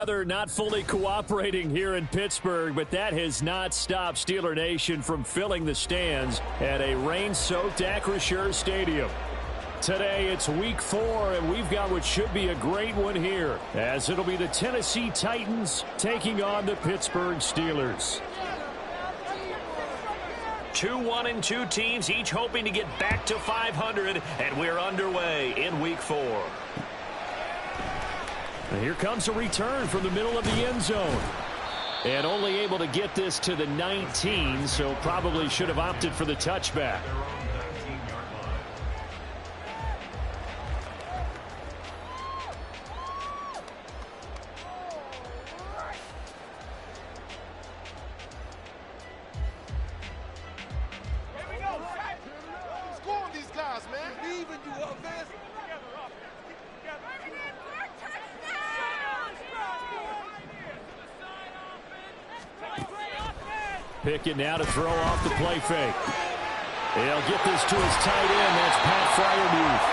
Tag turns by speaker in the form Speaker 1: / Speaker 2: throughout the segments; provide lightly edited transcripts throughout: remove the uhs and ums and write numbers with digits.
Speaker 1: They're not fully cooperating here in Pittsburgh, but that has not stopped Steeler Nation from filling the stands at a rain-soaked Acrisure Stadium. Today, it's Week 4, and we've got what should be a great one here, as it'll be the Tennessee Titans taking on the Pittsburgh Steelers. 2-1-2 teams, each hoping to get back to 500, and we're underway in Week 4. And here comes a return from the middle of the end zone. And only able to get this to the 19, so probably should have opted for the touchback. Pickett now to throw off the play fake. He'll get this to his tight end. That's Pat Freiermuth.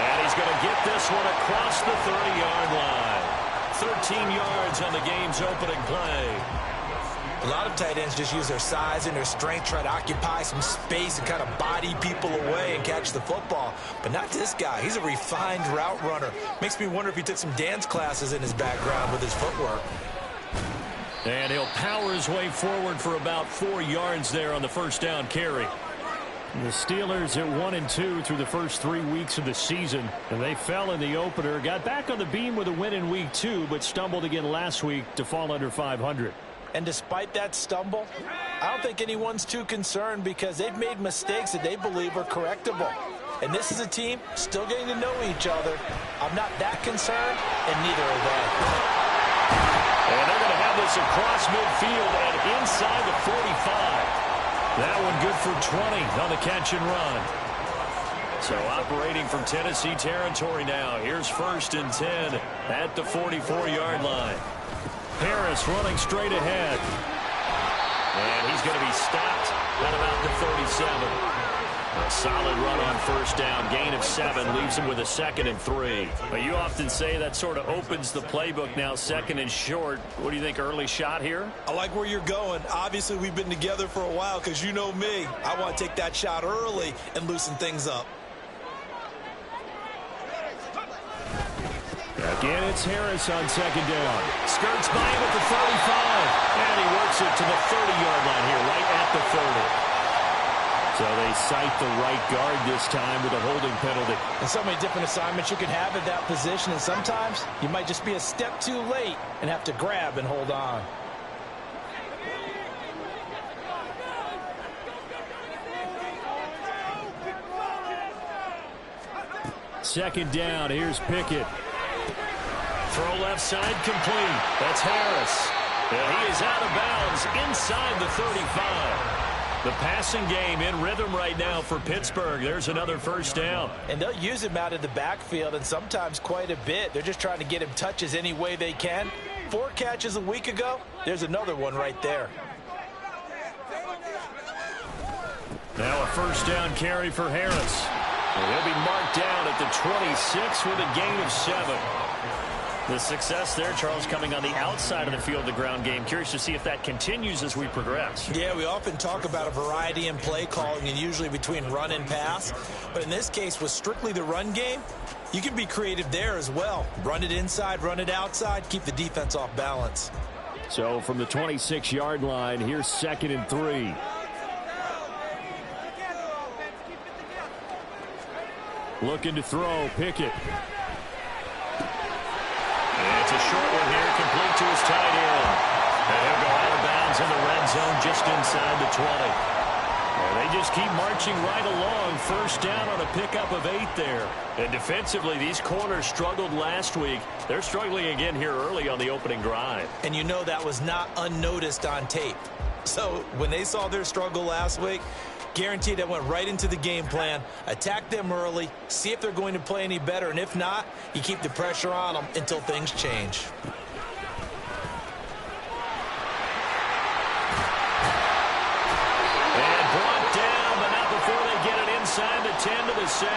Speaker 1: And he's going to get this one across the 30-yard line. 13 yards on the game's opening play.
Speaker 2: A lot of tight ends just use their size and their strength, try to occupy some space and kind of body people away and catch the football. But not this guy. He's a refined route runner. Makes me wonder if he took some dance classes in his background with his footwork.
Speaker 1: And he'll power his way forward for about 4 yards there on the first down carry. The Steelers at 1-2 through the first 3 weeks of the season. And they fell in the opener, got back on the beam with a win in Week 2, but stumbled again last week to fall under 500.
Speaker 2: And despite that stumble, I don't think anyone's too concerned because they've made mistakes that they believe are correctable. And this is a team still getting to know each other. I'm not that concerned, and neither are they.
Speaker 1: And they're going to have this across midfield and inside the 45. That one good for 20 on the catch and run. So operating from Tennessee territory now. Here's 1st and 10 at the 44-yard line. Harris running straight ahead. And he's going to be stopped at about the 37. A solid run on first down. Gain of 7 leaves him with a 2nd and 3. But you often say that sort of opens the playbook now, 2nd and short. What do you think, early shot here?
Speaker 2: I like where you're going. Obviously, we've been together for a while because you know me. I want to take that shot early and loosen things up.
Speaker 1: Again, it's Harris on 2nd down. Skirts by him at the 35. And he works it to the 30-yard line here, right at the 30. So they cite the right guard this time with a holding penalty.
Speaker 2: And so many different assignments you can have at that position, and sometimes you might just be a step too late and have to grab and hold on.
Speaker 1: Second down, here's Pickett. Throw left side complete. That's Harris. And he is out of bounds inside the 35. The passing game in rhythm right now for Pittsburgh. There's another first down.
Speaker 2: And they'll use him out of the backfield, and sometimes quite a bit. They're just trying to get him touches any way they can. 4 catches a week ago. There's another one right there.
Speaker 1: Now a first down carry for Harris. And he'll be marked down at the 26 with a gain of 7. The success there, Charles, coming on the outside of the field, the ground game. Curious to see if that continues as we progress.
Speaker 2: Yeah, we often talk about a variety in play calling and usually between run and pass. But in this case, with strictly the run game, you can be creative there as well. Run it inside, run it outside, keep the defense off balance.
Speaker 1: So from the 26-yard line, here's 2nd and 3. Looking to throw, Pickett. It's a short one here, complete to his tight end. And he'll go out of bounds in the red zone just inside the 20. And they just keep marching right along. First down on a pickup of 8 there. And defensively, these corners struggled last week. They're struggling again here early on the opening drive.
Speaker 2: And you know that was not unnoticed on tape. So when they saw their struggle last week, guaranteed that went right into the game plan. Attack them early, see if they're going to play any better, and if not, you keep the pressure on them until things change.
Speaker 1: And brought down, but not before they get it inside the 10 to the 7.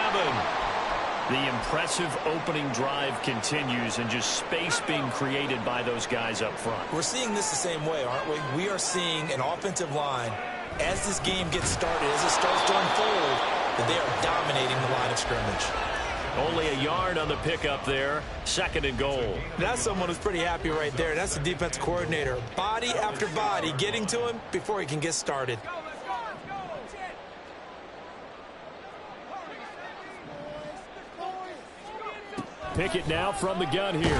Speaker 1: The impressive opening drive continues and just space being created by those guys up front.
Speaker 2: We're seeing this the same way, aren't we? We are seeing an offensive line, as this game gets started, as it starts to unfold, that they are dominating the line of scrimmage.
Speaker 1: Only a yard on the pickup there. 2nd and goal.
Speaker 2: That's someone who's pretty happy right there. That's the defense coordinator. Body after body getting to him before he can get started.
Speaker 1: Pickett now from the gun here.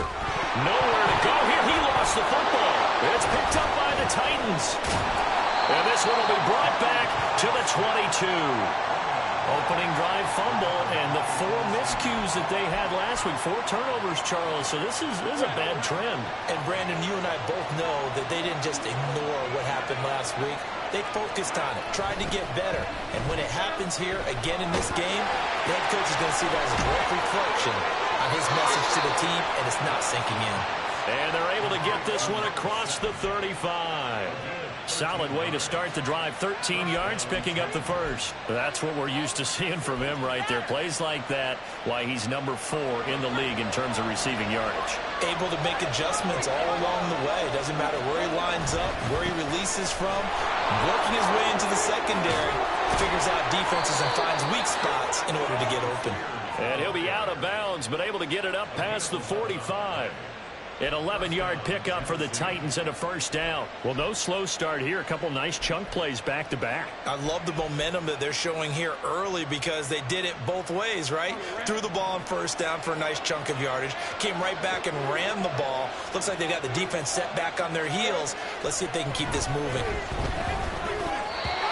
Speaker 1: Nowhere to go here. He lost the football. It's picked up by the Titans. And this one will be brought back to the 22. Opening drive fumble, and the 4 miscues that they had last week. 4 turnovers, Charles. So this is a bad trend.
Speaker 2: And, Brandon, you and I both know that they didn't just ignore what happened last week. They focused on it, tried to get better. And when it happens here again in this game, the head coach is going to see that as a direct reflection on his message to the team, and it's not sinking in.
Speaker 1: And they're able to get this one across the 35. Solid way to start the drive. 13 yards, picking up the first. That's what we're used to seeing from him right there. Plays like that, why he's number 4 in the league in terms of receiving yardage.
Speaker 2: Able to make adjustments all along the way. Doesn't matter where he lines up, where he releases from. Working his way into the secondary. Figures out defenses and finds weak spots in order to get open.
Speaker 1: And he'll be out of bounds, but able to get it up past the 45. An 11-yard pickup for the Titans and a first down. Well, no slow start here. A couple nice chunk plays back-to-back.
Speaker 2: I love the momentum that they're showing here early because they did it both ways, right? Threw the ball on first down for a nice chunk of yardage. Came right back and ran the ball. Looks like they got the defense set back on their heels. Let's see if they can keep this moving.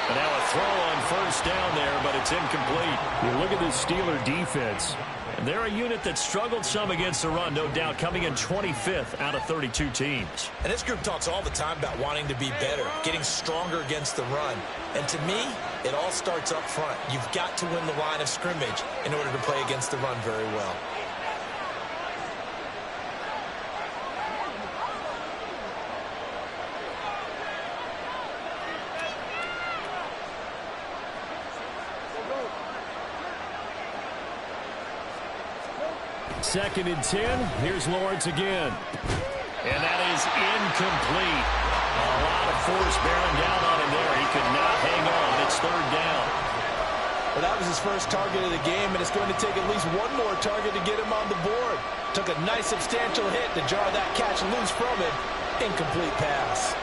Speaker 1: And now a throw on first down there, but it's incomplete. You look at this Steeler defense. And they're a unit that struggled some against the run, no doubt, coming in 25th out of 32 teams.
Speaker 2: And this group talks all the time about wanting to be better, getting stronger against the run. And to me, it all starts up front. You've got to win the line of scrimmage in order to play against the run very well.
Speaker 1: Second and 10. Here's Lawrence again. And that is incomplete. A lot of force bearing down on him there. He could not hang on. It's 3rd down.
Speaker 2: Well, that was his first target of the game, and it's going to take at least one more target to get him on the board. Took a nice substantial hit to jar that catch loose from him. Incomplete pass.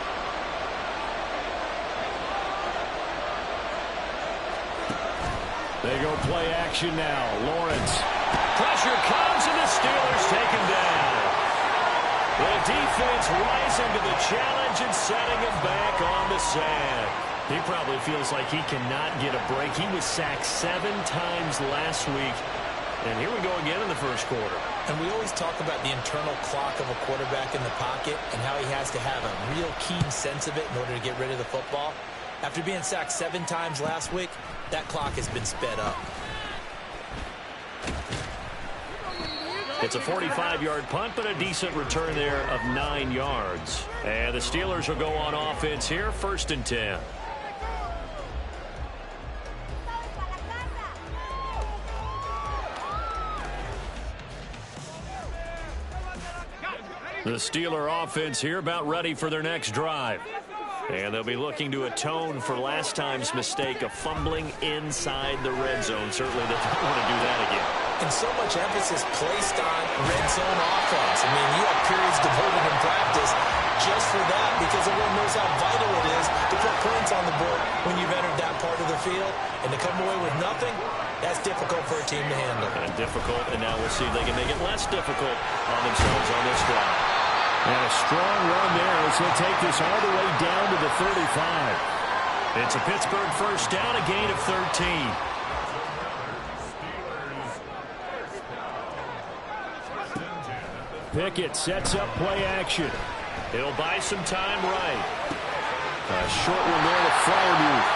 Speaker 1: They go play action now. Lawrence. Pressure comes, and the Steelers take him down. The defense rising to the challenge and setting him back on the sand. He probably feels like he cannot get a break. He was sacked 7 times last week. And here we go again in the first quarter.
Speaker 2: And we always talk about the internal clock of a quarterback in the pocket and how he has to have a real keen sense of it in order to get rid of the football. After being sacked 7 times last week, that clock has been sped up.
Speaker 1: It's a 45-yard punt, but a decent return there of 9 yards. And the Steelers will go on offense here, 1st and 10. The Steeler offense here about ready for their next drive. And they'll be looking to atone for last time's mistake of fumbling inside the red zone. Certainly they don't want to do that again.
Speaker 2: And so much emphasis placed on red zone offense. I mean, you have periods devoted in practice just for that because everyone knows how vital it is to put points on the board when you've entered that part of the field. And to come away with nothing, that's difficult for a team to handle.
Speaker 1: And difficult, and now we'll see if they can make it less difficult on themselves on this drive. And a strong run there as he'll take this all the way down to the 35. It's a Pittsburgh first down, a gain of 13. Pickett sets up play action. He'll buy some time right. A short one there to Freiermuth.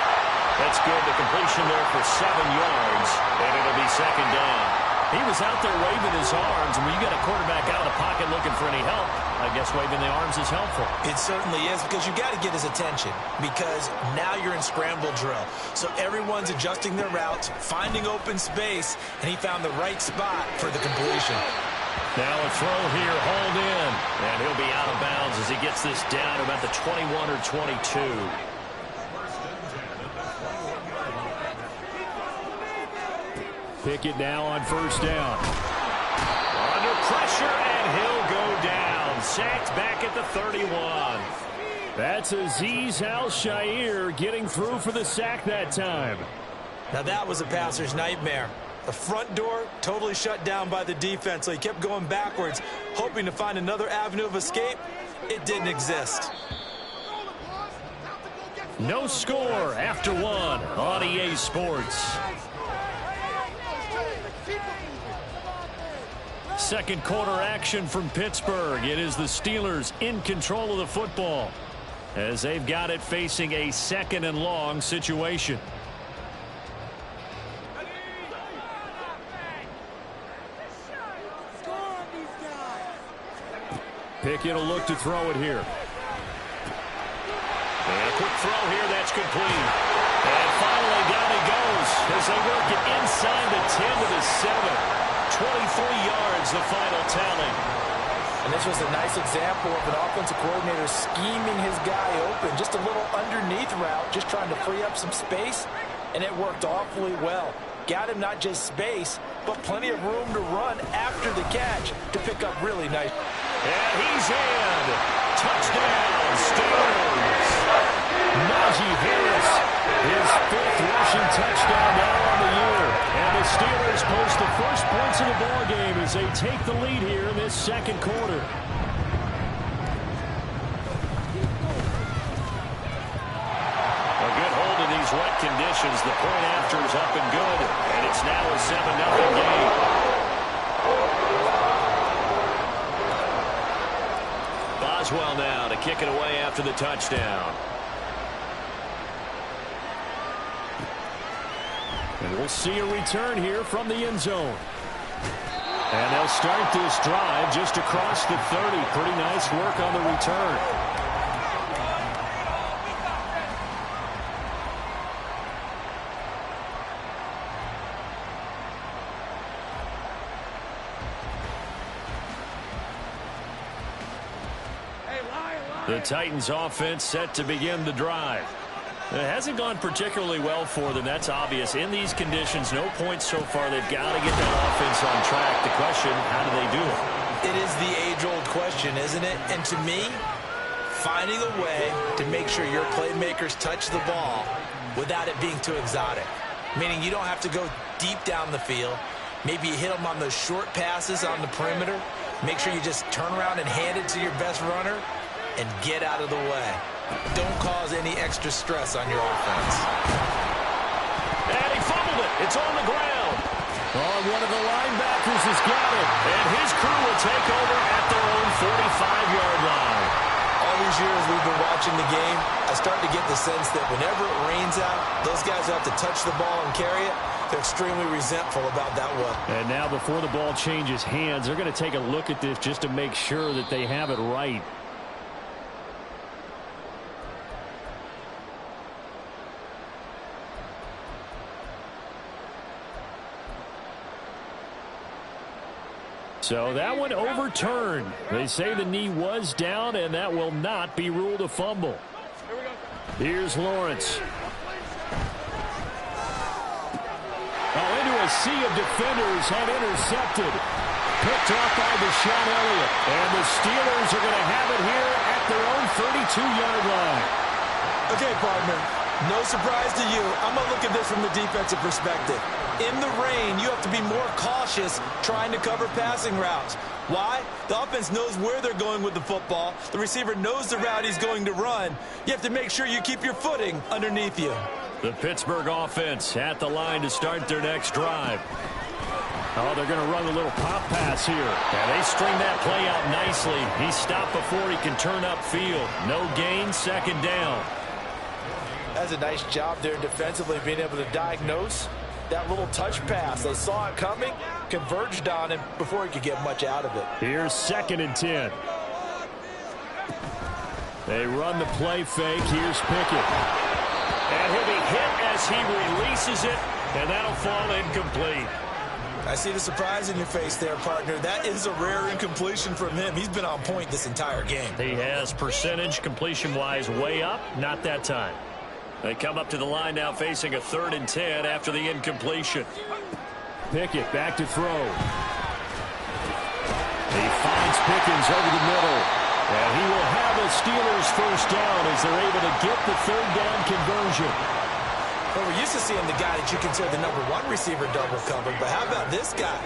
Speaker 1: That's good. The completion there for 7 yards, and it'll be 2nd down. He was out there waving his arms, and when you got a quarterback out of the pocket looking for any help, I guess waving the arms is helpful.
Speaker 2: It certainly is, because you got to get his attention, because now you're in scramble drill. So everyone's adjusting their routes, finding open space, and he found the right spot for the completion.
Speaker 1: Now a throw here, hauled in, and he'll be out of bounds as he gets this down to about the 21 or 22. Pickett now on first down. Under pressure, and he'll go down. Sacked back at the 31. That's Azeez Al-Shaair getting through for the sack that time.
Speaker 2: Now that was a passer's nightmare. The front door totally shut down by the defense, so he kept going backwards, hoping to find another avenue of escape. It didn't exist.
Speaker 1: No score after one on EA Sports. Second quarter action from Pittsburgh. It is the Steelers in control of the football as they've got it facing a second and long situation. Pickett will look to throw it here. And a quick throw here, that's complete. And finally down he goes as they work it inside the 10 to the 7. 23 yards, the final tally.
Speaker 2: And this was a nice example of an offensive coordinator scheming his guy open. Just a little underneath route, just trying to free up some space, and it worked awfully well. Got him not just space, but plenty of room to run after the catch to pick up really nice.
Speaker 1: And he's in. Touchdown, Steelers. Najee Harris, his 5th rushing touchdown now on the year. And the Steelers post the first points of the ball game as they take the lead here in this second quarter. A good hold in these wet conditions. The point after is up and good. And it's now a 7-0 game. Boswell now to kick it away after the touchdown. And we'll see a return here from the end zone. And they'll start this drive just across the 30. Pretty nice work on the return. The Titans offense set to begin the drive. It hasn't gone particularly well for them. That's obvious. In these conditions, no points so far. They've got to get that offense on track. The question, how do they do it?
Speaker 2: It is the age-old question, isn't it? And to me, finding a way to make sure your playmakers touch the ball without it being too exotic. Meaning you don't have to go deep down the field. Maybe you hit them on those short passes on the perimeter. Make sure you just turn around and hand it to your best runner and get out of the way. Don't cause any extra stress on your offense.
Speaker 1: And he fumbled it. It's on the ground. Oh, one of the linebackers has got it. And his crew will take over at their own 45-yard line.
Speaker 2: All these years we've been watching the game, I start to get the sense that whenever it rains out, those guys who have to touch the ball and carry it, they're extremely resentful about that one.
Speaker 1: And now before the ball changes hands, they're going to take a look at this just to make sure that they have it right. So that one overturned. They say the knee was down, and that will not be ruled a fumble. Here's Lawrence. Oh, into a sea of defenders and intercepted. Picked off by Deshaun Elliott. And the Steelers are going to have it here at their own 32-yard line.
Speaker 2: Okay, partner. No surprise to you. I'm going to look at this from the defensive perspective. In the rain, you have to be more cautious trying to cover passing routes. Why? The offense knows where they're going with the football. The receiver knows the route he's going to run. You have to make sure you keep your footing underneath you.
Speaker 1: The Pittsburgh offense at the line to start their next drive. Oh, they're going to run a little pop pass here. And they string that play out nicely. He's stopped before he can turn upfield. No gain, second down.
Speaker 2: That's a nice job there defensively, being able to diagnose That little touch pass, they saw it coming, converged on him before he could get much out of it.
Speaker 1: Here's 2nd and 10. They run the play fake. Here's Pickett. And he'll be hit as he releases it, and that'll fall incomplete.
Speaker 2: I see the surprise in your face there, partner. That is a rare incompletion from him. He's been on point this entire game.
Speaker 1: He has percentage completion-wise way up, not that time. They come up to the line now facing a 3rd and 10 after the incompletion. Pickett back to throw. He finds Pickens over the middle. And he will have a Steelers first down as they're able to get the 3rd down conversion.
Speaker 2: Well, we're used to seeing the guy that you consider the #1 receiver double covered, but how about this guy?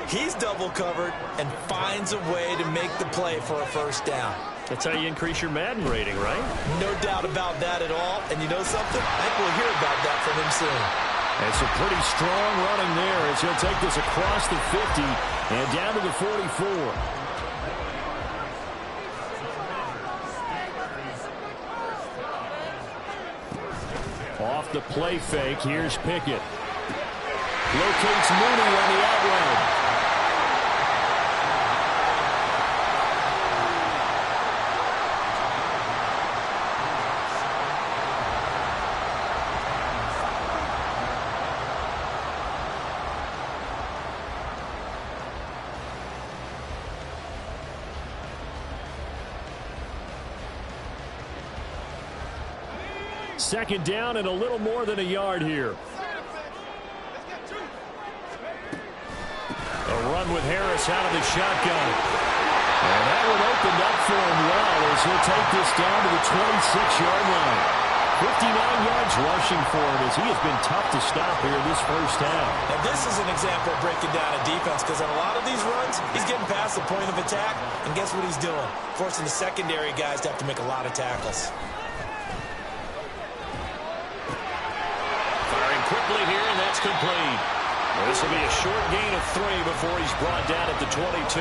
Speaker 2: He's double covered and finds a way to make the play for a first down.
Speaker 1: That's how you increase your Madden rating, right?
Speaker 2: No doubt about that at all. And you know something? I think we'll hear about that from him soon.
Speaker 1: It's a pretty strong running there as he'll take this across the 50 and down to the 44. Off the play fake, here's Pickett. Locates Mooney on the out route. Second down and a little more than a yard here. A run with Harris out of the shotgun. And that one opened up for him well as he'll take this down to the 26-yard line. 59 yards rushing for him as he has been tough to stop here this first half.
Speaker 2: Now this is an example of breaking down a defense because on a lot of these runs, he's getting past the point of attack. And guess what he's doing? Forcing the secondary guys to have to make a lot of tackles.
Speaker 1: Quickly here, and that's complete. This will be a short gain of 3 before he's brought down at the 22.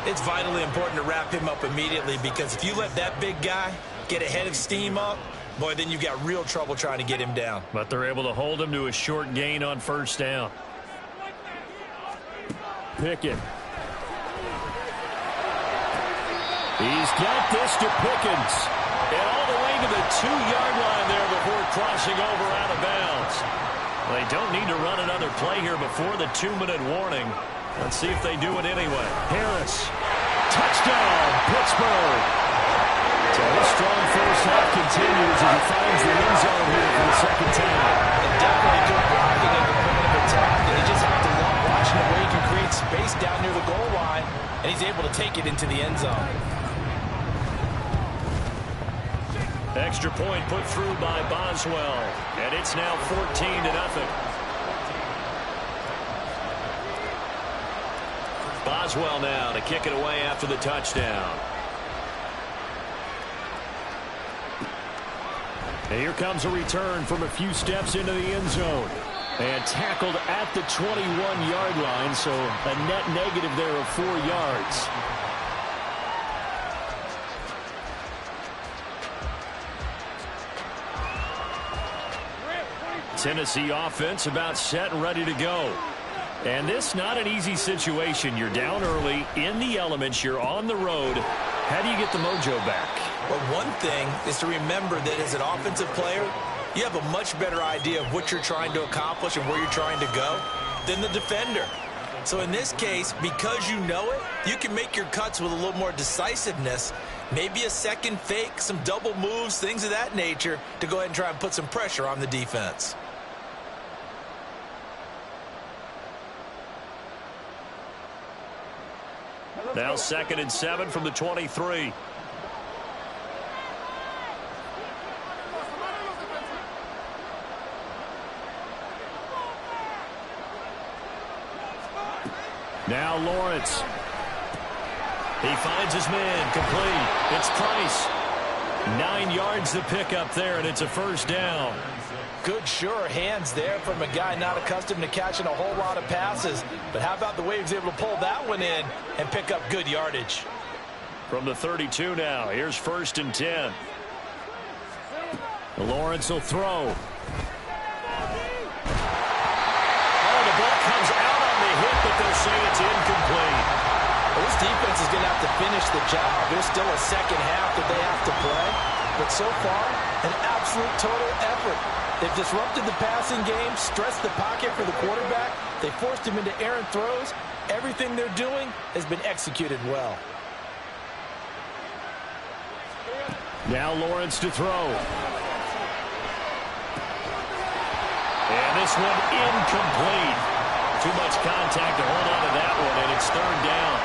Speaker 2: It's vitally important to wrap him up immediately because if you let that big guy get a head of steam up, boy, then you've got real trouble trying to get him down.
Speaker 1: But they're able to hold him to a short gain on first down. Pickett. He's got this to Pickens. And all the way to the 2-yard line there before crossing over out of bounds. They don't need to run another play here before the 2-minute warning. Let's see if they do it anyway. Harris. Touchdown, Pittsburgh. So his strong first half continues as he finds the end zone here for the second time.
Speaker 2: And definitely good blocking at the point of attack. And he just have to love watching the way he can create space down near the goal line. And he's able to take it into the end zone.
Speaker 1: Extra point put through by Boswell. And it's now 14-0. Boswell now to kick it away after the touchdown. And here comes a return from a few steps into the end zone. And tackled at the 21-yard line, so a net negative there of 4 yards. Tennessee offense about set and ready to go. And this not an easy situation. You're down early, in the elements, you're on the road. How do you get the mojo back?
Speaker 2: Well, one thing is to remember that as an offensive player, you have a much better idea of what you're trying to accomplish and where you're trying to go than the defender. So in this case, because you know it, you can make your cuts with a little more decisiveness. Maybe a second fake, some double moves, things of that nature to go ahead and try and put some pressure on the defense.
Speaker 1: Now 2nd and 7 from the 23. Now Lawrence. He finds his man, complete. It's Price. 9 yards to pick up there, and it's a first down.
Speaker 2: Good, sure hands there from a guy not accustomed to catching a whole lot of passes. But how about the way he was able to pull that one in and pick up good yardage?
Speaker 1: From the 32 now, here's 1st and 10. Lawrence will throw. say it's incomplete.
Speaker 2: Well, this defense is going to have to finish the job. There's still a second half that they have to play. But so far, an absolute total effort. They've disrupted the passing game, stressed the pocket for the quarterback. They forced him into errant throws. Everything they're doing has been executed well.
Speaker 1: Now Lawrence to throw. And this one incomplete. Too much contact to hold on to that one, and it's third down.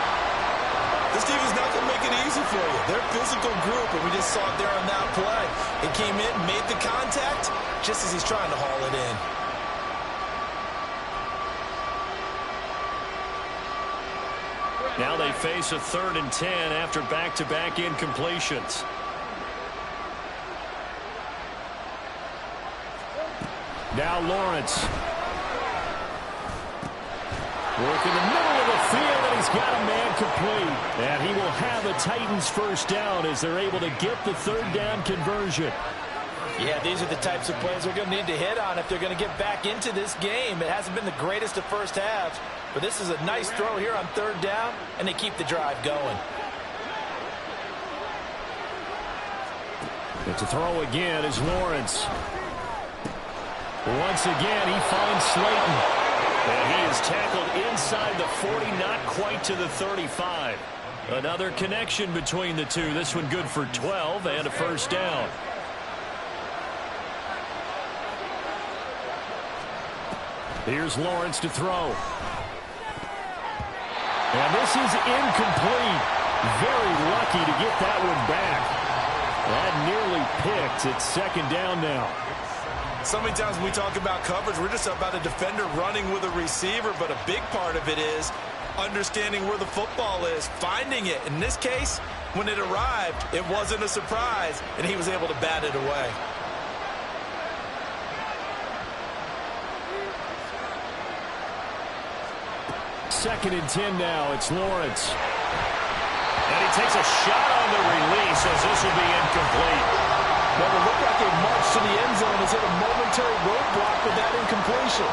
Speaker 2: This team is not going to make it easy for you. They're a physical group, and we just saw it there on that play. It came in, made the contact, just as he's trying to haul it in.
Speaker 1: Now they face a 3rd and 10 after back-to-back incompletions. Now Lawrence. Work in the middle of the field, and he's got a man complete. And he will have a Titans first down as they're able to get the 3rd down conversion.
Speaker 2: Yeah, these are the types of plays they're going to need to hit on if they're going to get back into this game. It hasn't been the greatest of first halves, but this is a nice throw here on 3rd down, and they keep the drive going.
Speaker 1: But to throw again is Lawrence. Once again, he finds Slayton. And he is tackled inside the 40, not quite to the 35. Another connection between the two. This one good for 12 and a first down. Here's Lawrence to throw. And this is incomplete. Very lucky to get that one back. That nearly picked. It's 2nd down now.
Speaker 2: So many times when we talk about coverage, we're just about a defender running with a receiver, but a big part of it is understanding where the football is, finding it. In this case, when it arrived, it wasn't a surprise, and he was able to bat it away.
Speaker 1: Second and 10 now. It's Lawrence. And he takes a shot on the release as this will be incomplete.
Speaker 2: Well, it looked like they marched to the end zone as hit a momentary roadblock with that incompletion.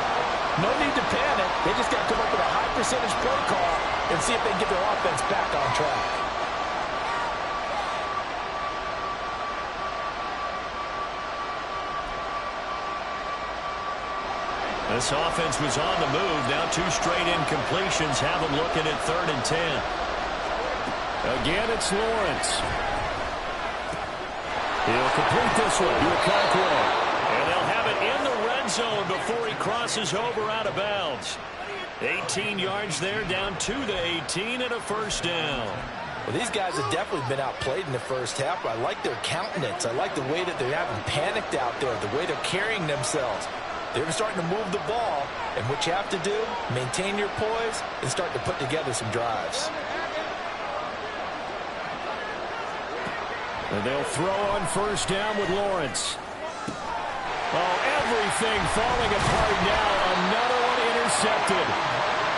Speaker 2: No need to panic. They just got to come up with a high percentage play call and see if they can get their offense back on track.
Speaker 1: This offense was on the move. Now 2 straight incompletions have them looking at 3rd and 10. Again, it's Lawrence. He'll complete this one to Okonkwo. And they'll have it in the red zone before he crosses over out of bounds. 18 yards there, down to the 18 and a first down.
Speaker 2: Well, these guys have definitely been outplayed in the first half. I like their countenance. I like the way that they haven't panicked out there, the way they're carrying themselves. They're starting to move the ball, and what you have to do, maintain your poise and start to put together some drives.
Speaker 1: And they'll throw on first down with Lawrence. Oh, everything falling apart now. Another one intercepted.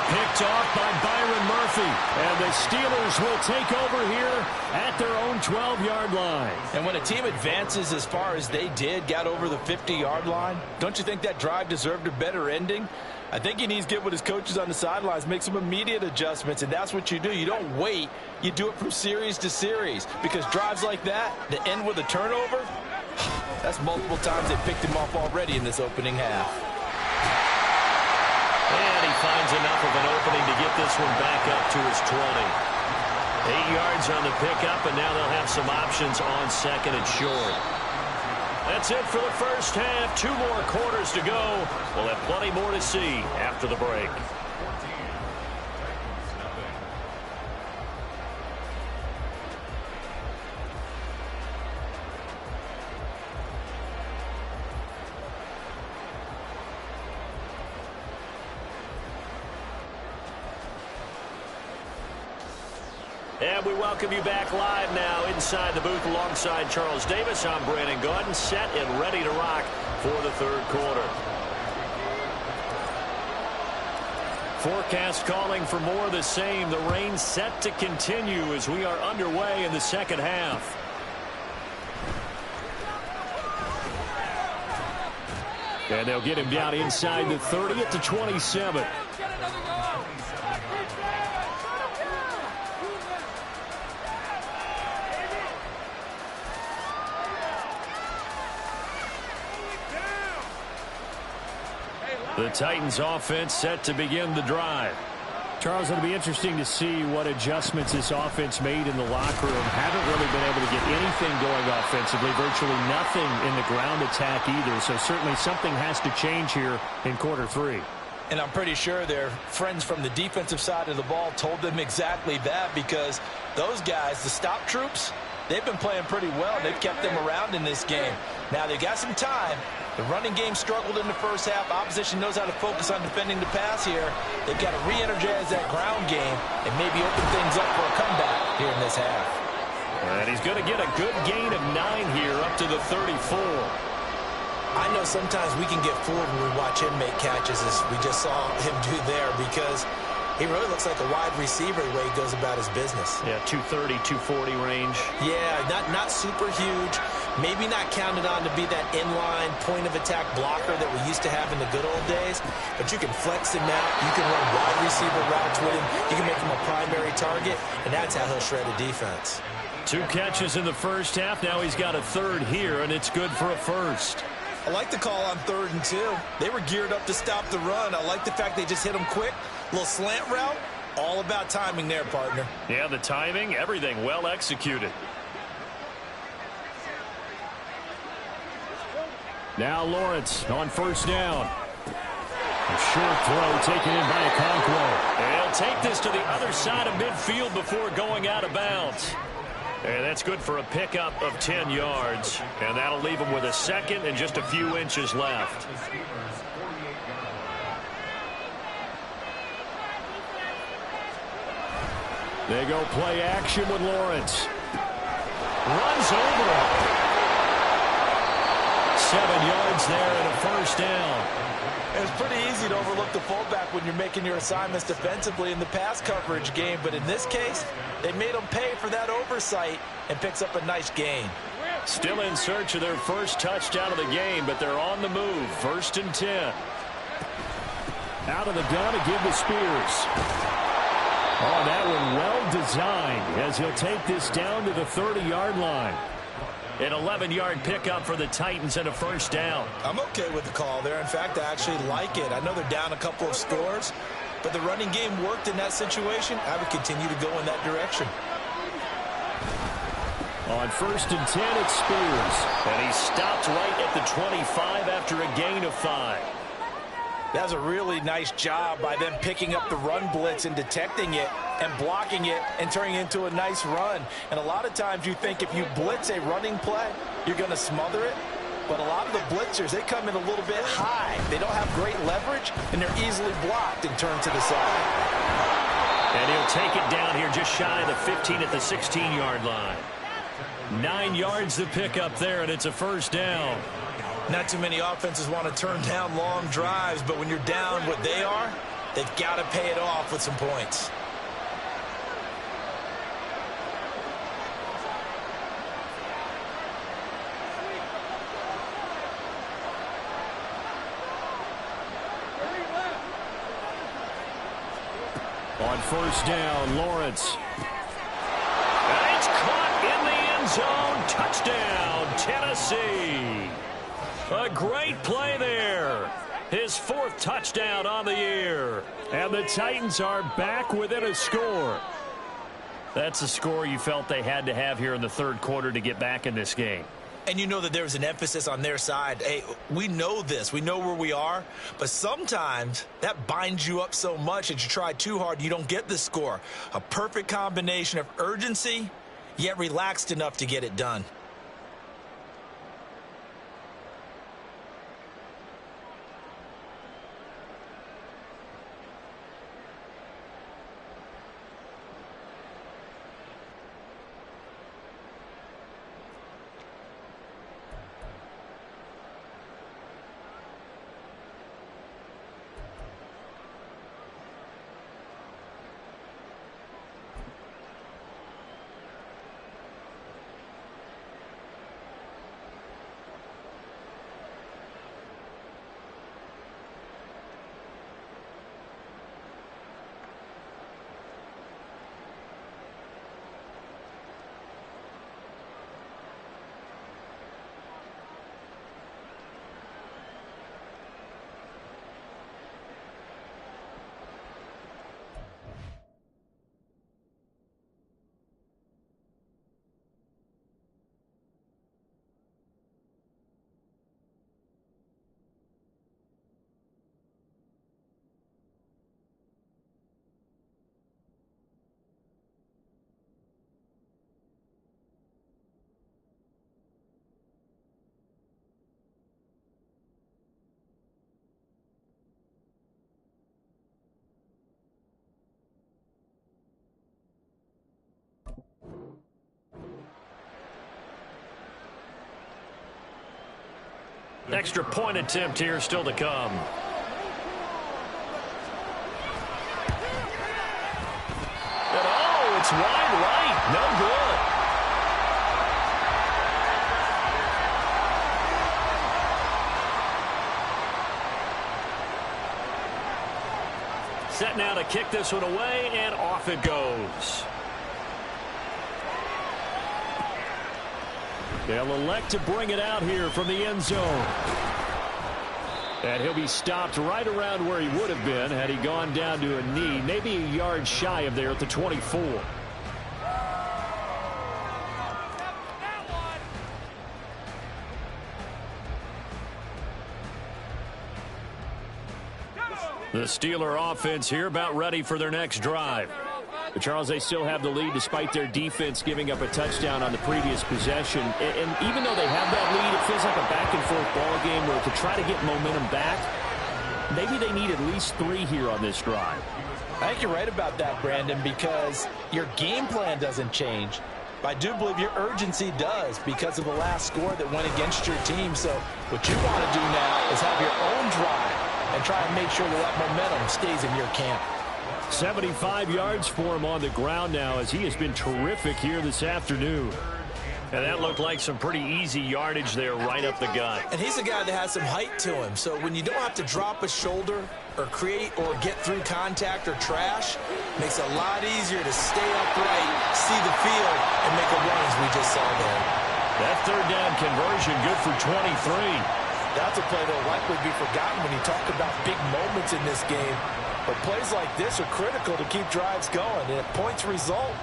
Speaker 1: Picked off by Byron Murphy. And the Steelers will take over here at their own 12-yard line.
Speaker 2: And when a team advances as far as they did, got over the 50-yard line, don't you think that drive deserved a better ending? I think he needs to get with his coaches on the sidelines, make some immediate adjustments, and that's what you do. You don't wait. You do it from series to series, because drives like that end with a turnover, that's multiple times they picked him off already in this opening half.
Speaker 1: And he finds enough of an opening to get this one back up to his 20. 8 yards on the pickup, and now they'll have some options on 2nd and short. That's it for the first half. 2 more quarters to go. We'll have plenty more to see after the break. And we welcome you back live now inside the booth alongside Charles Davis. I'm Brandon Gaudin, set and ready to rock for the 3rd quarter. Forecast calling for more of the same. The rain set to continue as we are underway in the 2nd half. And they'll get him down inside the 30 at the 27. The Titans offense set to begin the drive.
Speaker 3: Charles, it'll be interesting to see what adjustments this offense made in the locker room. Haven't really been able to get anything going offensively, virtually nothing in the ground attack either. So certainly something has to change here in quarter three.
Speaker 2: And I'm pretty sure their friends from the defensive side of the ball told them exactly that, because those guys, the stop troops, they've been playing pretty well. They've kept them around in this game. Now they got some time. The running game struggled in the first half. Opposition knows how to focus on defending the pass here. They've got to re-energize that ground game and maybe open things up for a comeback here in this half.
Speaker 1: And he's going to get a good gain of 9 here up to the 34.
Speaker 2: I know sometimes we can get fooled when we watch him make catches, as we just saw him do there, because he really looks like a wide receiver the way he goes about his business.
Speaker 1: Yeah, 230, 240 range.
Speaker 2: Yeah, not super huge. Maybe not counted on to be that inline point-of-attack blocker that we used to have in the good old days. But you can flex him out. You can run wide receiver routes with him. You can make him a primary target, and that's how he'll shred a defense.
Speaker 1: 2 catches in the first half. Now he's got a third here, and it's good for a first.
Speaker 2: I like the call on 3rd and 2. They were geared up to stop the run. I like the fact they just hit him quick. Little slant route. All about timing there, partner.
Speaker 1: Yeah, the timing, everything well executed.
Speaker 3: Now Lawrence on first down. A short throw taken in by Okonkwo.
Speaker 1: And he'll take this to the other side of midfield before going out of bounds. And that's good for a pickup of 10 yards. And that'll leave him with a second and just a few inches left.
Speaker 3: They go play action with Lawrence.
Speaker 1: Runs over him. 7 yards there and a first down.
Speaker 2: It's pretty easy to overlook the fullback when you're making your assignments defensively in the pass coverage game. But in this case, they made him pay for that oversight and picks up a nice gain.
Speaker 1: Still in search of their first touchdown of the game, but they're on the move. 1st and 10.
Speaker 3: Out of the gun to give to Spears. Oh, that one well designed as he'll take this down to the 30-yard line.
Speaker 1: An 11-yard pickup for the Titans and a first down.
Speaker 2: I'm okay with the call there. In fact, I actually like it. I know they're down a couple of scores, but the running game worked in that situation. I would continue to go in that direction.
Speaker 3: On 1st and 10, it's Spears.
Speaker 1: And he stopped right at the 25 after a gain of 5.
Speaker 2: That was a really nice job by them picking up the run blitz and detecting it and blocking it and turning it into a nice run. And a lot of times you think if you blitz a running play, you're going to smother it. But a lot of the blitzers, they come in a little bit high. They don't have great leverage, and they're easily blocked and turned to the side.
Speaker 1: And he'll take it down here just shy of the 15 at the 16-yard line. 9 yards to pick up there, and it's a first down.
Speaker 2: Not too many offenses want to turn down long drives, but when you're down what they are, they've got to pay it off with some points.
Speaker 3: On first down, Lawrence.
Speaker 1: And it's caught in the end zone. Touchdown, Tennessee. A great play there. His 4th touchdown on the year.
Speaker 3: And the Titans are back within a score.
Speaker 1: That's a score you felt they had to have here in the 3rd quarter to get back in this game.
Speaker 2: And you know that there was an emphasis on their side. Hey, we know this. We know where we are. But sometimes that binds you up so much that you try too hard, you don't get the score. A perfect combination of urgency, yet relaxed enough to get it done.
Speaker 1: Extra point attempt here still to come. And oh, it's wide right. No good. Set now to kick this one away, and off it goes. They'll elect to bring it out here from the end zone. And he'll be stopped right around where he would have been had he gone down to a knee, maybe a yard shy of there at the 24. The Steeler offense here about ready for their next drive. But Charles, they still have the lead despite their defense giving up a touchdown on the previous possession. And even though they have that lead, it feels like a back-and-forth ball game where to try to get momentum back, maybe they need at least 3 here on this drive.
Speaker 2: I think you're right about that, Brandon, because your game plan doesn't change. But I do believe your urgency does because of the last score that went against your team. So what you want to do now is have your own drive and try and make sure that momentum stays in your camp.
Speaker 3: 75 yards for him on the ground now as he has been terrific here this afternoon. And that looked like some pretty easy yardage there right up the gut.
Speaker 2: And he's a guy that has some height to him. So when you don't have to drop a shoulder or create or get through contact or trash, it makes it a lot easier to stay upright, see the field, and make a run as we just saw there.
Speaker 1: That third down conversion good for 23.
Speaker 2: That's a play that will likely be forgotten when you talk about big moments in this game. But plays like this are critical to keep drives going. And if points result,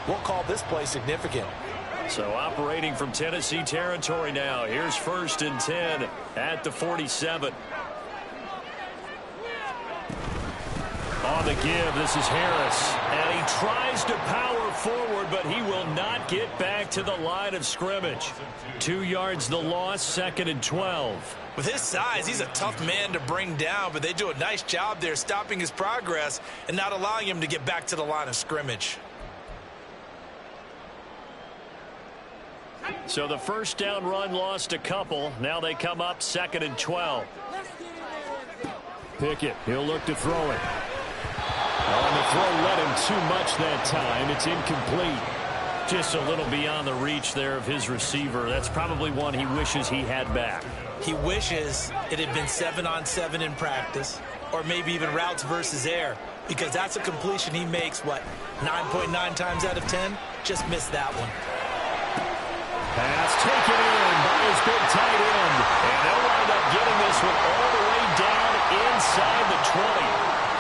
Speaker 2: we'll call this play significant.
Speaker 1: So operating from Tennessee territory now. Here's 1st and 10 at the 47. On the give, this is Harris. And he tries to power forward, but he will not get back to the line of scrimmage. 2 yards the loss, 2nd and 12.
Speaker 2: With his size, he's a tough man to bring down, but they do a nice job there stopping his progress and not allowing him to get back to the line of scrimmage.
Speaker 1: So the first down run lost a couple. Now they come up 2nd and 12.
Speaker 3: Pickett, he'll look to throw it. On the throw, let him too much that time. It's incomplete.
Speaker 1: Just a little beyond the reach there of his receiver. That's probably one he wishes he had back.
Speaker 2: He wishes it had been 7-on-7 in practice, or maybe even routes versus air, because that's a completion he makes, 9.9 times out of 10? Just missed that one.
Speaker 3: Pass taken in by his big tight end.
Speaker 1: And they'll wind up getting this one all the way down inside the 20.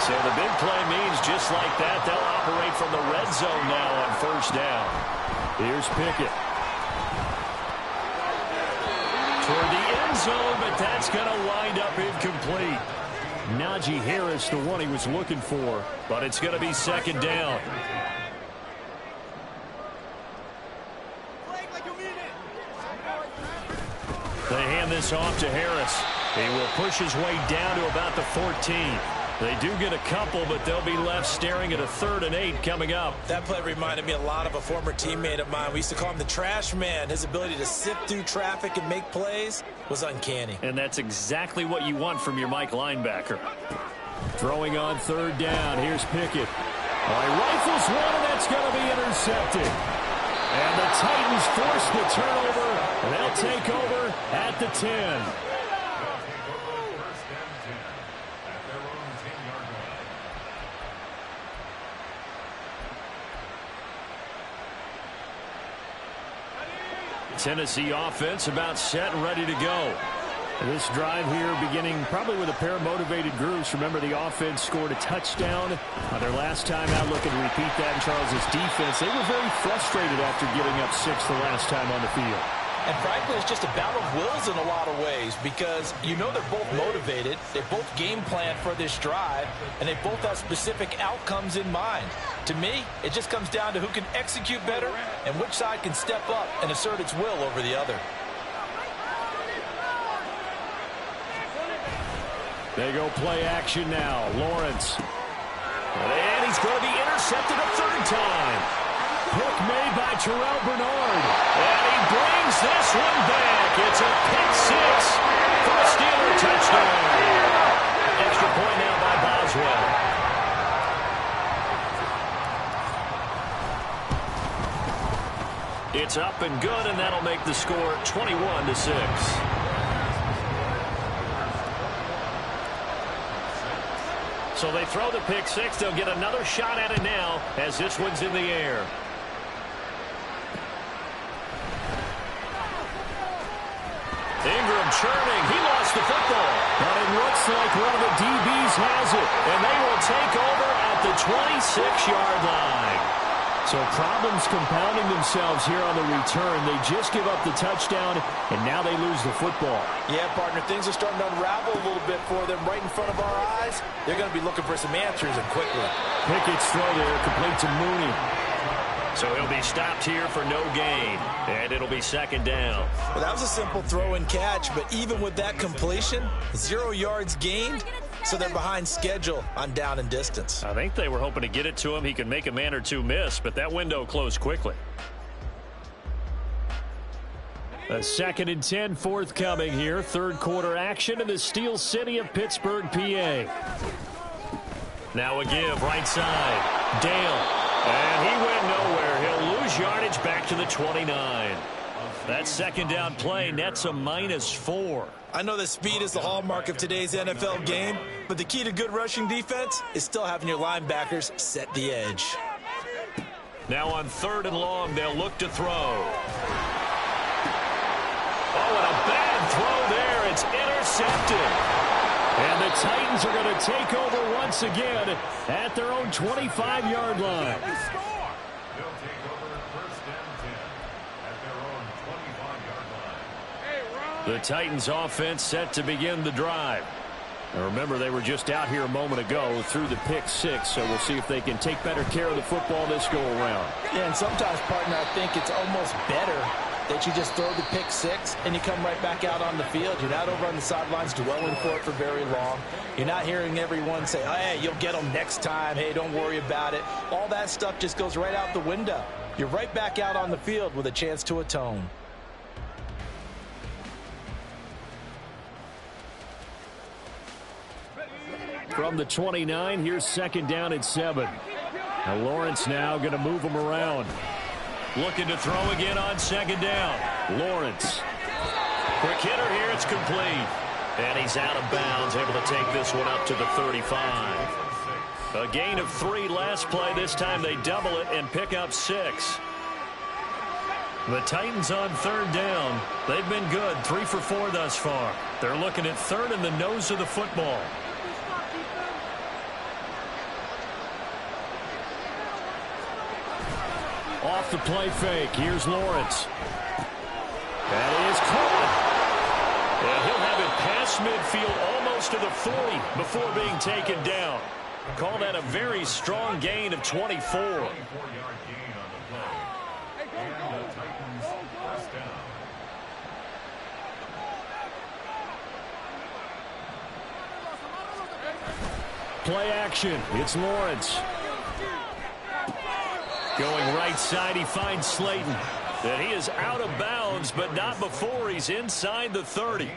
Speaker 1: So the big play means just like that, they'll operate from the red zone now on 1st down.
Speaker 3: Here's Pickett.
Speaker 1: Toward the end zone, but that's going to wind up incomplete.
Speaker 3: Najee Harris, the one he was looking for.
Speaker 1: But it's going to be 2nd down. They hand this off to Harris. He will push his way down to about the 14. They do get a couple, but they'll be left staring at a 3rd and 8 coming up.
Speaker 2: That play reminded me a lot of a former teammate of mine. We used to call him the trash man. His ability to sift through traffic and make plays was uncanny.
Speaker 1: And that's exactly what you want from your Mike linebacker.
Speaker 3: Throwing on 3rd down. Here's Pickett. He rifles one, and that's going to be intercepted. And the Titans force the turnover. They'll take over at the 10.
Speaker 1: Tennessee offense about set and ready to go.
Speaker 3: This drive here beginning probably with a pair of motivated groups. Remember, the offense scored a touchdown on their last time out. Looking to repeat that in Charles's defense. They were very frustrated after giving up 6 the last time on the field.
Speaker 2: And frankly, it's just a battle of wills in a lot of ways because you know they're both motivated. They both game plan for this drive, and they both have specific outcomes in mind. To me, it just comes down to who can execute better and which side can step up and assert its will over the other.
Speaker 3: They go play action now. Lawrence.
Speaker 1: And he's going to be intercepted a 3rd time.
Speaker 3: Pick made by Terrell Bernard.
Speaker 1: And he brings this one back. It's a pick 6 for the touchdown. Extra point now by Boswell. It's up and good, and that'll make the score 21-6. So they throw the pick six. They'll get another shot at it now as this one's in the air. Ingram churning. He lost the football. But it looks like one of the DBs has it. And they will take over at the 26-yard line. So problems compounding themselves here on the return. They just give up the touchdown, and now they lose the football.
Speaker 2: Yeah, partner, things are starting to unravel a little bit for them right in front of our eyes. They're going to be looking for some answers, and quickly.
Speaker 3: Pickett's throw there, complete to Mooney.
Speaker 1: So he'll be stopped here for no gain, and it'll be second down.
Speaker 2: Well, that was a simple throw and catch, but even with that completion, 0 yards gained, so they're behind schedule on down and distance.
Speaker 1: I think they were hoping to get it to him. He could make a man or two miss, but that window closed quickly.
Speaker 3: A 2nd and 10 forthcoming here. Third quarter action in the Steel City of Pittsburgh, PA.
Speaker 1: Now a give, right side. Dale. And he went nowhere. He'll lose yardage back to the 29. That second down play nets a -4.
Speaker 2: I know that speed is the hallmark of today's NFL game, but the key to good rushing defense is still having your linebackers set the edge.
Speaker 1: Now on 3rd and long, they'll look to throw. Oh, and a bad throw there. It's intercepted.
Speaker 3: And the Titans are going to take over once again at their own 25-yard line.
Speaker 1: The Titans offense set to begin the drive.
Speaker 3: Now remember, they were just out here a moment ago through the pick six, so we'll see if they can take better care of the football this go around.
Speaker 2: Yeah, and sometimes, partner, I think it's almost better that you just throw the pick six and you come right back out on the field. You're not over on the sidelines dwelling for it for very long. You're not hearing everyone say, oh, hey, you'll get them next time. Hey, don't worry about it. All that stuff just goes right out the window. You're right back out on the field with a chance to atone.
Speaker 3: From the 29, here's 2nd down and 7. Now Lawrence now going to move him around.
Speaker 1: Looking to throw again on 2nd down.
Speaker 3: Lawrence.
Speaker 1: Quick hitter here, it's complete. And he's out of bounds, able to take this one up to the 35. A gain of 3 last play. This time they double it and pick up 6. The Titans on 3rd down. They've been good, 3 for 4 thus far. They're looking at 3rd in the nose of the football.
Speaker 3: Off the play fake. Here's Lawrence. That is caught.
Speaker 1: And he'll have it past midfield almost to the 40 before being taken down. Call that a very strong gain of 24.
Speaker 3: Play action. It's Lawrence.
Speaker 1: Going right side, he finds Slayton. And he is out of bounds, but not before he's inside the 30.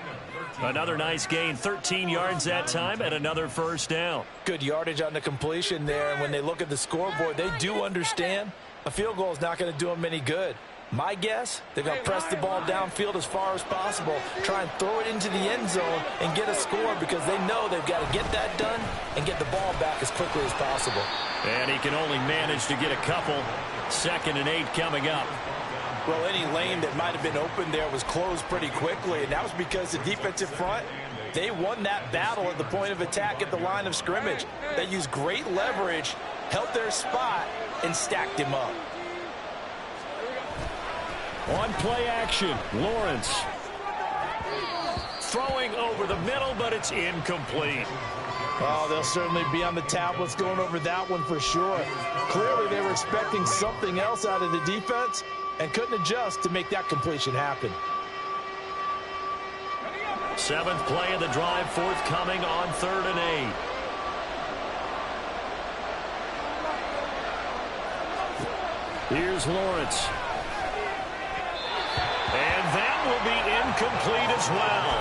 Speaker 1: Another nice gain, 13 yards that time, and another first down.
Speaker 2: Good yardage on the completion there, and when they look at the scoreboard, they do understand a field goal is not going to do them any good. My guess, they're going to press the ball downfield as far as possible, try and throw it into the end zone and get a score because they know they've got to get that done and get the ball back as quickly as possible.
Speaker 1: And he can only manage to get a couple. 2nd and 8 coming up.
Speaker 2: Well, any lane that might have been open there was closed pretty quickly, and that was because the defensive front, they won that battle at the point of attack at the line of scrimmage. They used great leverage, held their spot, and stacked him up.
Speaker 3: On play action, Lawrence.
Speaker 1: Throwing over the middle, but it's incomplete.
Speaker 2: Oh, they'll certainly be on the tablets going over that one for sure. Clearly, they were expecting something else out of the defense and couldn't adjust to make that completion happen.
Speaker 1: 7th play of the drive, forthcoming on 3rd and 8.
Speaker 3: Here's Lawrence.
Speaker 1: And that will be incomplete as well.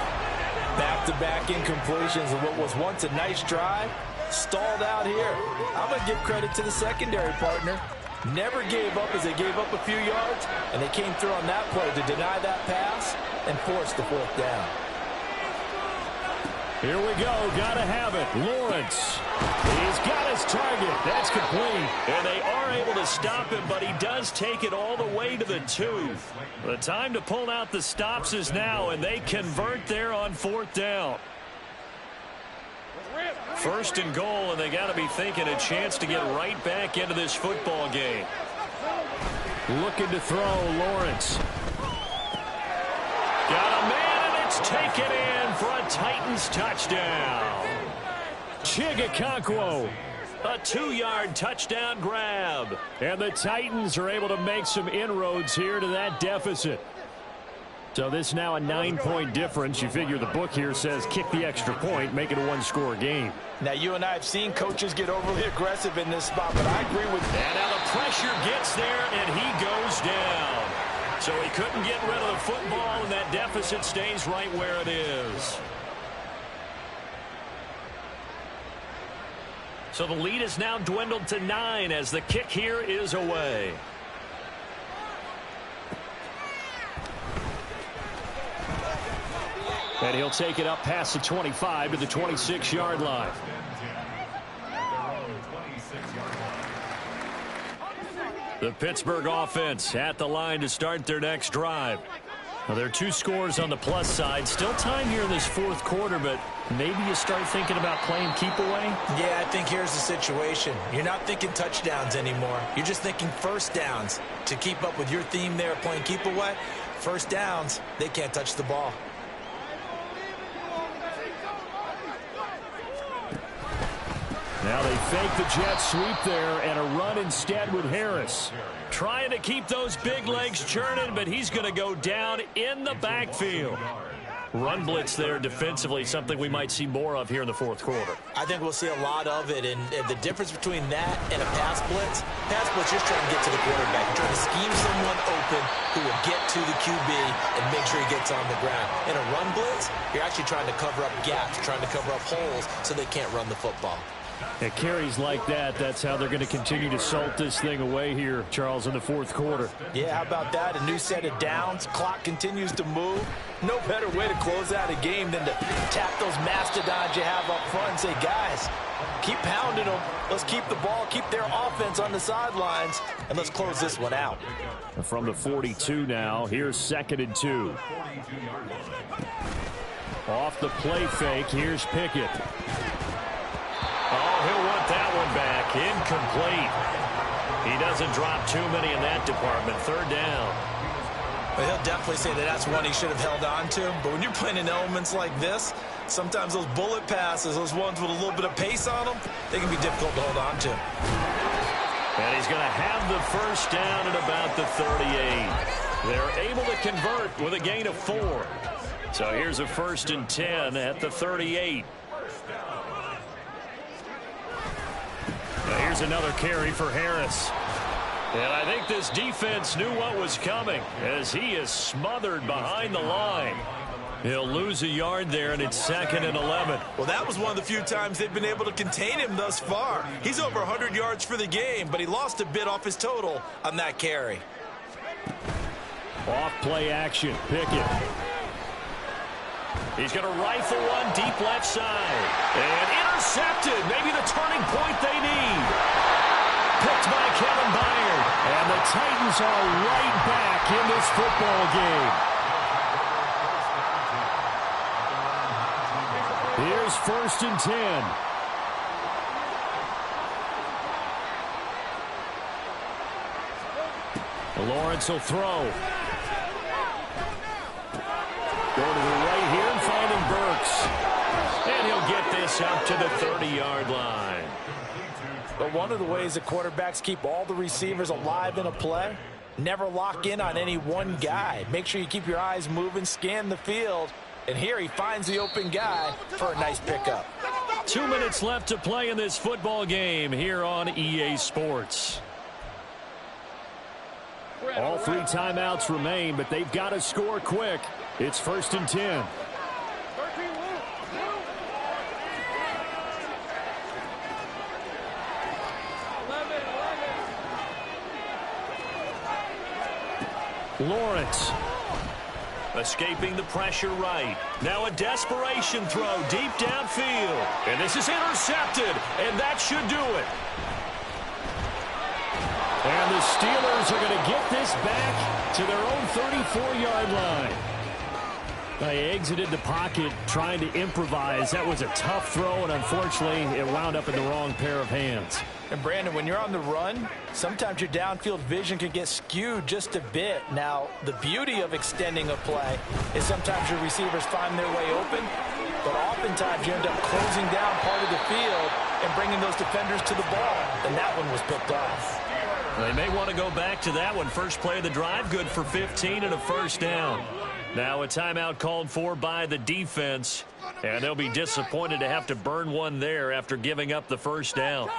Speaker 2: Back-to-back incompletions of what was once a nice drive, stalled out here. I'm going to give credit to the secondary partner. Never gave up as they gave up a few yards, and they came through on that play to deny that pass and force the fourth down.
Speaker 3: Here we go. Got to have it. Lawrence. He's got his target. That's complete.
Speaker 1: And they are able to stop him, but he does take it all the way to the 2. The time to pull out the stops is now, and they convert there on fourth down. First and goal, and they got to be thinking a chance to get right back into this football game.
Speaker 3: Looking to throw, Lawrence.
Speaker 1: Got a man, and it's taken in for a Titans touchdown.
Speaker 3: Chigakakwo.
Speaker 1: A 2-yard touchdown grab.
Speaker 3: And the Titans are able to make some inroads here to that deficit. So this now a 9-point difference. You figure the book here says kick the extra point, make it a one-score game.
Speaker 2: Now, you and I have seen coaches get overly aggressive in this spot, but I agree with you.
Speaker 1: And now the pressure gets there, and he goes down. So he couldn't get rid of the football, and that deficit stays right where it is. So the lead is now dwindled to 9 as the kick here is away.
Speaker 3: And he'll take it up past the 25 to the 26-yard line.
Speaker 1: The Pittsburgh offense at the line to start their next drive. Well, there are 2 scores on the plus side. Still time here in this fourth quarter, but maybe you start thinking about playing keep away?
Speaker 2: Yeah, I think here's the situation. You're not thinking touchdowns anymore. You're just thinking first downs. To keep up with your theme there, playing keep away, first downs, they can't touch the ball.
Speaker 3: Now they fake the jet sweep there and a run instead with Harris.
Speaker 1: Trying to keep those big legs churning, but he's going to go down in the backfield. Run blitz there defensively, something we might see more of here in the fourth quarter.
Speaker 2: I think we'll see a lot of it, and the difference between that and a pass blitz just trying to get to the quarterback. You're trying to scheme someone open who will get to the QB and make sure he gets on the ground. In a run blitz, you're actually trying to cover up gaps, trying to cover up holes so they can't run the football.
Speaker 3: It carries like that. That's how they're going to continue to salt this thing away here, Charles, in the fourth quarter.
Speaker 2: Yeah, how about that? A new set of downs. Clock continues to move. No better way to close out a game than to tap those mastodons you have up front and say, guys, keep pounding them. Let's keep the ball, keep their offense on the sidelines, and let's close this one out.
Speaker 3: From the 42 now, here's 2nd and 2. Off the play fake, here's Pickett.
Speaker 1: Oh, he'll want that one back. Incomplete. He doesn't drop too many in that department. Third down.
Speaker 2: Well, he'll definitely say that that's one he should have held on to. But when you're playing in elements like this, sometimes those bullet passes, those ones with a little bit of pace on them, they can be difficult to hold on to.
Speaker 1: And he's going to have the first down at about the 38. They're able to convert with a gain of 4. So here's a 1st and 10 at the 38. Now here's another carry for Harris. And I think this defense knew what was coming as he is smothered behind the line. He'll lose a yard there, and it's 2nd and 11.
Speaker 2: Well, that was one of the few times they've been able to contain him thus far. He's over 100 yards for the game, but he lost a bit off his total on that carry.
Speaker 3: Off play action, Pickett.
Speaker 1: He's going to rifle one deep left side. And intercepted. Maybe the turning point they need. Picked by Kevin Byard.
Speaker 3: And the Titans are right back in this football game. Here's 1st and 10. Lawrence will throw. Going to the right here and finding Burks.
Speaker 1: And he'll get this up to the 30-yard line.
Speaker 2: But one of the ways that quarterbacks keep all the receivers alive in a play, never lock in on any one guy. Make sure you keep your eyes moving, scan the field. And here he finds the open guy for a nice pickup.
Speaker 1: 2 minutes left to play in this football game here on EA Sports.
Speaker 3: All 3 timeouts remain, but they've got to score quick. It's 1st and 10. Lawrence.
Speaker 1: Escaping the pressure right. Now a desperation throw deep downfield. And this is intercepted, and that should do it.
Speaker 3: And the Steelers are going to get this back to their own 34-yard line. They exited the pocket trying to improvise. That was a tough throw, and unfortunately, it wound up in the wrong pair of hands.
Speaker 2: And Brandon, when you're on the run, sometimes your downfield vision can get skewed just a bit. Now, the beauty of extending a play is sometimes your receivers find their way open, but oftentimes you end up closing down part of the field and bringing those defenders to the ball. And that one was picked off.
Speaker 1: They may want to go back to that one. First play of the drive, good for 15 and a first down. Now a timeout called for by the defense, and they'll be disappointed to have to burn one there after giving up the first down.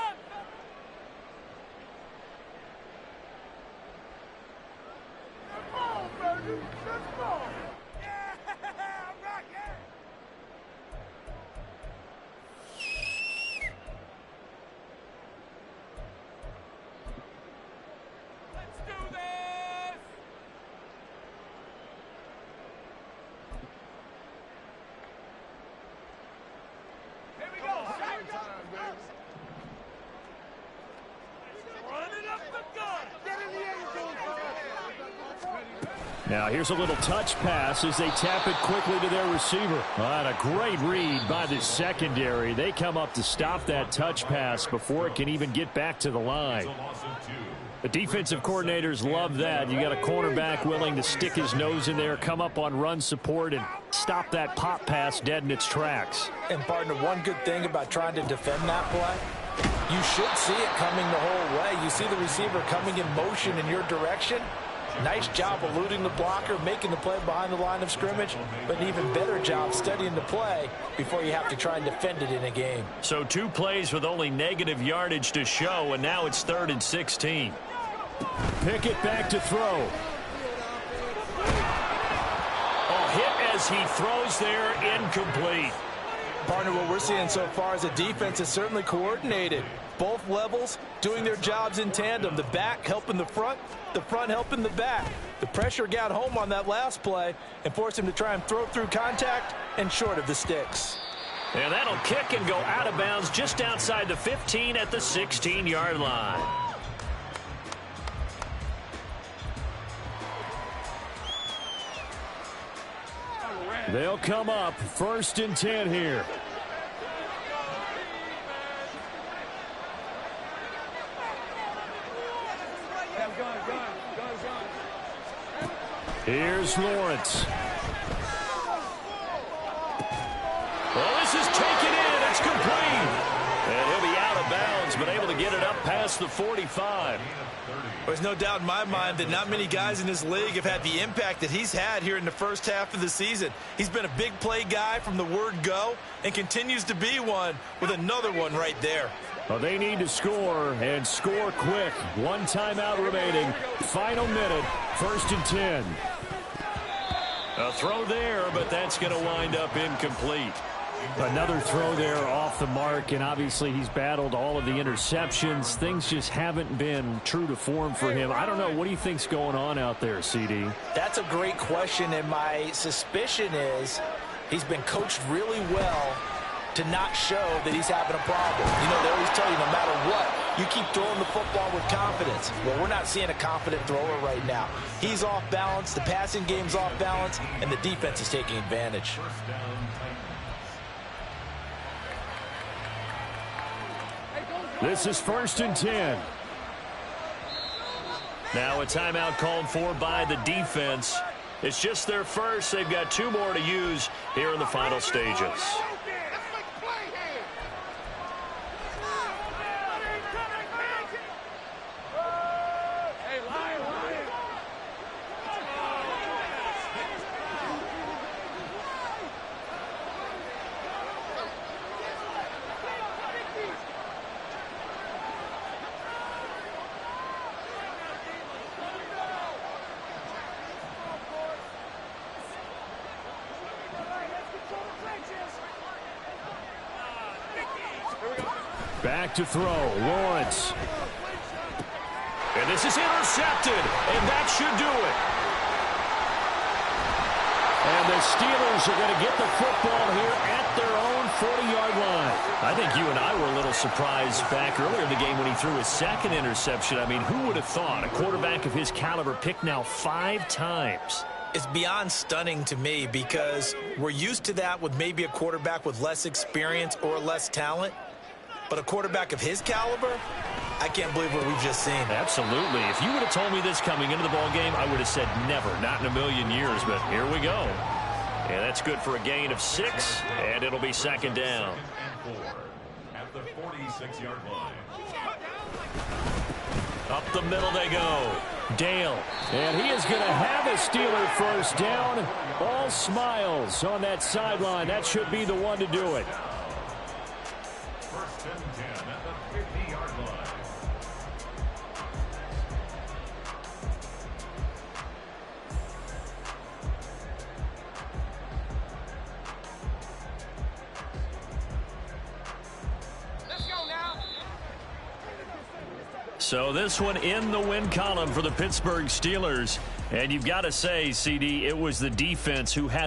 Speaker 3: Now here's a little touch pass as they tap it quickly to their receiver. And a great read by the secondary. They come up to stop that touch pass before it can even get back to the line. The defensive coordinators love that. You got a cornerback willing to stick his nose in there, come up on run support, and stop that pop pass dead in its tracks.
Speaker 2: And, partner, one good thing about trying to defend that play, you should see it coming the whole way. You see the receiver coming in motion in your direction. Nice job eluding the blocker, making the play behind the line of scrimmage, but an even better job studying the play before you have to try and defend it in a game.
Speaker 1: So 2 plays with only negative yardage to show, and now it's 3rd and 16.
Speaker 3: Pickett back to throw.
Speaker 1: Oh, hit as he throws there, incomplete.
Speaker 2: Partner, what we're seeing so far as a defense is certainly coordinated. Both levels doing their jobs in tandem. The back helping the front helping the back. The pressure got home on that last play and forced him to try and throw through contact and short of the sticks.
Speaker 1: And that'll kick and go out of bounds just outside the 15 at the 16-yard line.
Speaker 3: They'll come up 1st and 10 here. Here's Lawrence.
Speaker 1: Well, this is taken in. It's complete. And he'll be out of bounds, but able to get it up past the 45.
Speaker 2: There's no doubt in my mind that not many guys in this league have had the impact that he's had here in the first half of the season. He's been a big play guy from the word go and continues to be one with another one right there.
Speaker 3: Well, they need to score and score quick. 1 timeout remaining. Final minute. 1st and 10.
Speaker 1: A throw there, but that's going to wind up incomplete.
Speaker 3: Another throw there off the mark, and obviously he's battled all of the interceptions. Things just haven't been true to form for him. I don't know. What do you think's going on out there, CD?
Speaker 2: That's a great question, and my suspicion is he's been coached really well to not show that he's having a problem. You know, they always tell you no matter what, you keep throwing the football with confidence. Well, we're not seeing a confident thrower right now. He's off balance, the passing game's off balance, and the defense is taking advantage.
Speaker 3: This is 1st and 10.
Speaker 1: Now a timeout called for by the defense. It's just their first. They've got 2 more to use here in the final stages.
Speaker 3: Back to throw, Lawrence.
Speaker 1: And this is intercepted, and that should do it.
Speaker 3: And the Steelers are going to get the football here at their own 40-yard line.
Speaker 1: I think you and I were a little surprised back earlier in the game when he threw his second interception. I mean, who would have thought a quarterback of his caliber picked now 5 times?
Speaker 2: It's beyond stunning to me because we're used to that with maybe a quarterback with less experience or less talent. But a quarterback of his caliber, I can't believe what we've just seen.
Speaker 1: Absolutely. If you would have told me this coming into the ballgame, I would have said never, not in a million years. But here we go. And that's good for a gain of 6, and it'll be second down.
Speaker 4: At the 46-yard line.
Speaker 1: Up the middle they go.
Speaker 3: Dale. And he is going to have a Steeler first down. All smiles on that sideline. That should be the one to do it.
Speaker 4: First and 10 at the 50-yard line.
Speaker 1: So this one in the win column for the Pittsburgh Steelers. And you've got to say, CD, it was the defense who had